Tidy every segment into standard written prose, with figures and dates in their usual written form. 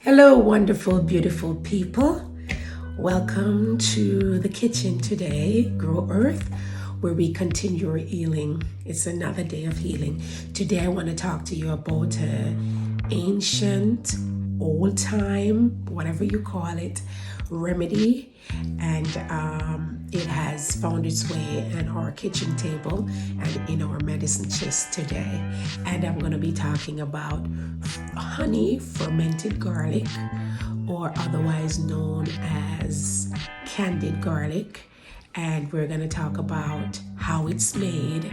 Hello, wonderful, beautiful people. Welcome to the kitchen today, Grow Earth, where we continue our healing. It's another day of healing. Today, I want to talk to you about ancient, old time, whatever you call it, remedy, and it has found its way on our kitchen table and in our medicine chest today. And I'm going to be talking about honey fermented garlic, or otherwise known as candied garlic. And we're going to talk about how it's made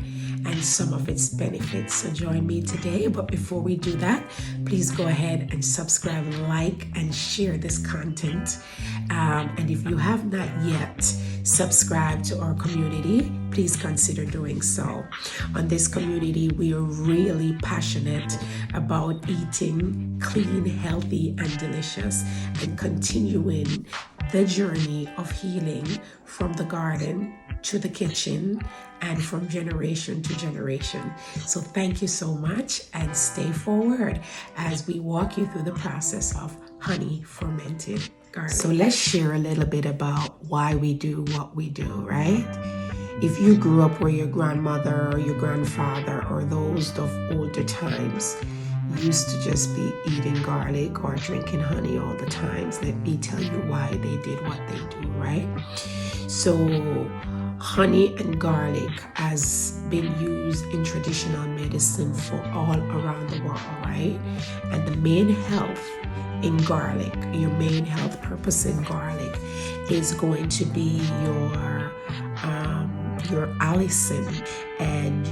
and some of its benefits. So join me today. But before we do that, please go ahead and subscribe, like, and share this content. And if you have not yet subscribed to our community, please consider doing so. On this community, we are really passionate about eating clean, healthy, and delicious, and continuing the journey of healing from the garden to the kitchen and from generation to generation. So thank you so much, and stay forward as we walk you through the process of honey fermented garlic. So let's share a little bit about why we do what we do, right? If you grew up where your grandmother or your grandfather or those of older times used to just be eating garlic or drinking honey all the times, let me tell you why they did what they do, right? So honey and garlic has been used in traditional medicine for all around the world, right? And the main health in garlic, your main health purpose in garlic is going to be your allicin, and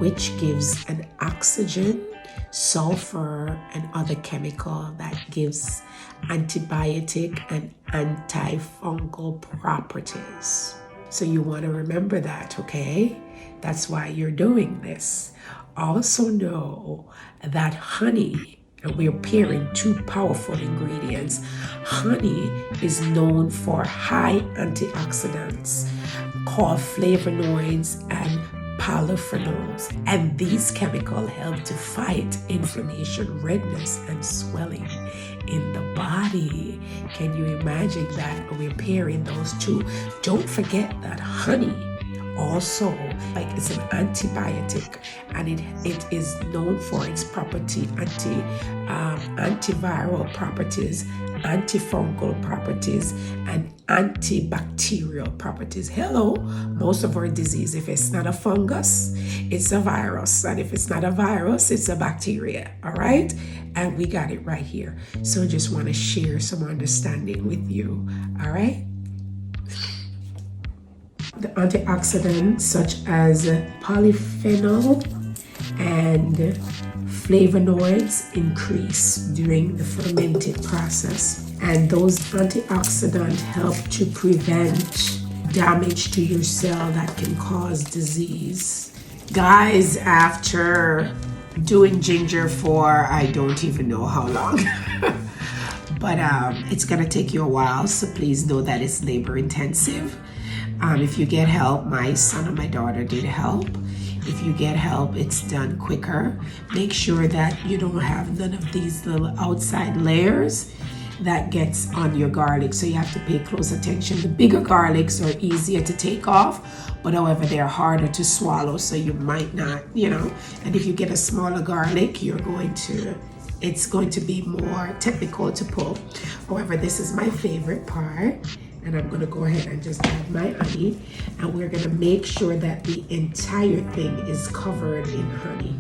which gives an oxygen, sulfur, and other chemical that gives antibiotic and antifungal properties. So you want to remember that, okay? That's why you're doing this. Also know that honey, and we're pairing two powerful ingredients. Honey is known for high antioxidants called flavonoids and polyphenols, and these chemicals help to fight inflammation, redness, and swelling in the body. Can you imagine that? We're pairing those two. Don't forget that honey also, like, it's an antibiotic, and it is known for its property, antiviral properties, antifungal properties, and antibacterial properties. Hello, most of our disease, if it's not a fungus, it's a virus, and if it's not a virus, it's a bacteria. All right, and we got it right here. So just want to share some understanding with you. All right. The antioxidants such as polyphenol and flavonoids increase during the fermented process, and those antioxidants help to prevent damage to your cell that can cause disease. Guys, after doing ginger for I don't even know how long but it's gonna take you a while, so please know that it's labor intensive. If you get help, my son and my daughter did help. If you get help, it's done quicker. Make sure that you don't have none of these little outside layers that gets on your garlic, so you have to pay close attention. The bigger garlics are easier to take off, but however, they're harder to swallow, so you might not, and if you get a smaller garlic, it's going to be more technical to pull. However, this is my favorite part. And I'm going to go ahead and just add my honey, and we're going to make sure that the entire thing is covered in honey.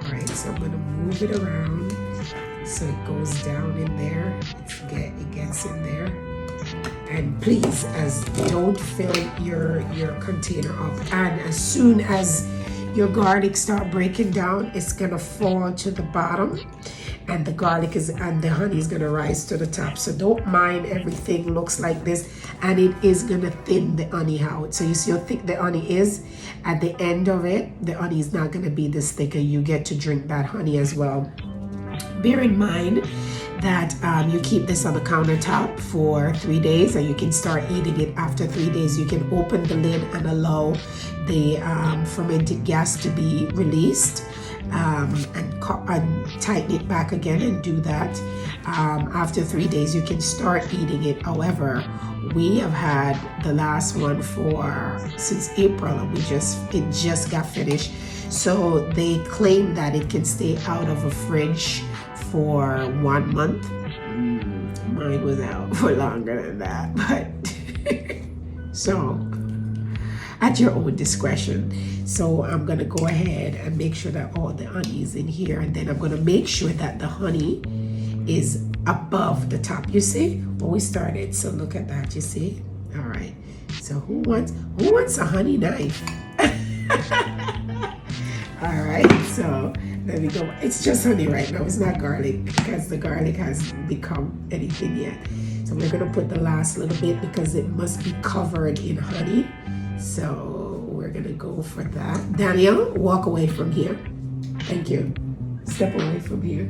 All right, so I'm going to move it around so it goes down in there, it gets in there. And please, don't fill your container up, and as soon as your garlic start breaking down, it's gonna fall to the bottom, and the garlic is and the honey is going to rise to the top. So don't mind everything looks like this, and it is going to thin the honey out. So you see how thick the honey is at the end of it. The honey is not going to be this thick, and you get to drink that honey as well. Bear in mind that you keep this on the countertop for 3 days, and you can start eating it after 3 days. You can open the lid and allow the fermented gas to be released, and tighten it back again and do that. After 3 days you can start eating it. However, we have had the last one since April, and it just got finished. So they claim that it can stay out of a fridge for 1 month. Mine was out for longer than that, but so at your own discretion. So I'm gonna go ahead and make sure that all the honey is in here, and then I'm gonna make sure that the honey is above the top. You see when we started, so look at that, you see. All right, so who wants a honey knife? All right, so there we go. It's just honey right now. It's not garlic, because the garlic hasn't become anything yet. So we're gonna put the last little bit because it must be covered in honey. So we're gonna go for that. Daniel, walk away from here. Thank you. Step away from here.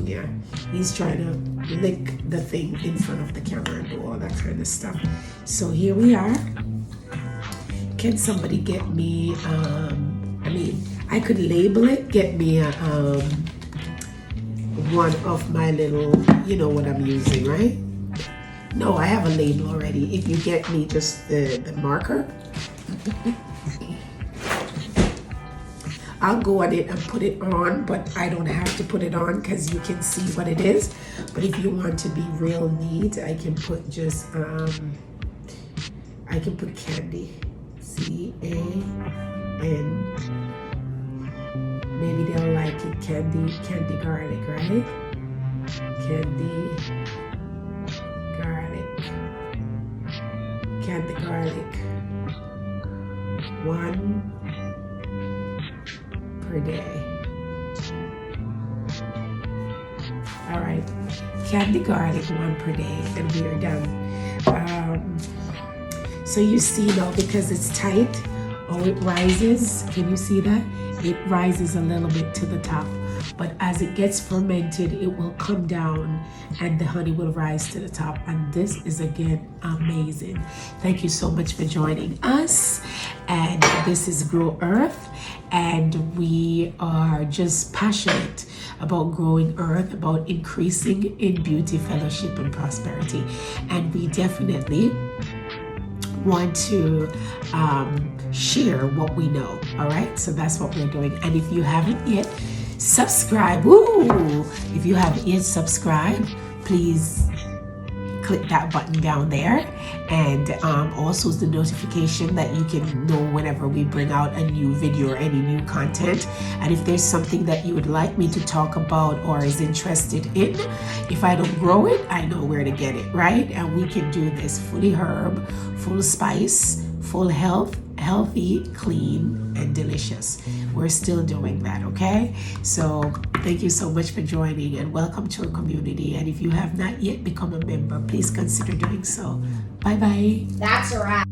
Yeah, he's trying to lick the thing in front of the camera and do all that kind of stuff. So here we are. Can somebody get me, I could label it, get me a, one of my little, you know what I'm using, right? No, I have a label already. If you get me just the marker, I'll go on it and put it on, but I don't have to put it on because you can see what it is. But if you want to be real neat, I can put just, I can put candy, C-A-N. Maybe they'll like it, candy garlic, right? Candy garlic. 1 per day. All right, candy garlic 1 per day, and we are done. So you see now, because it's tight, it rises. Can you see that? It rises a little bit to the top, but as it gets fermented, it will come down and the honey will rise to the top. And this is, again, amazing. Thank you so much for joining us. And this is Grow Earth, and we are just passionate about growing earth, about increasing in beauty, fellowship, and prosperity. And we definitely want to share what we know. All right, so that's what we're doing. And if you haven't yet subscribed, if you haven't yet subscribed, please click that button down there, and also the notification that you can know whenever we bring out a new video or any new content. And if there's something that you would like me to talk about or is interested in, if I don't grow it, I know where to get it, right? And we can do this fully herb, full spice, full health, healthy, clean, and delicious. We're still doing that, okay? So thank you so much for joining, and welcome to our community. And if you have not yet become a member, please consider doing so. Bye-bye. That's a wrap.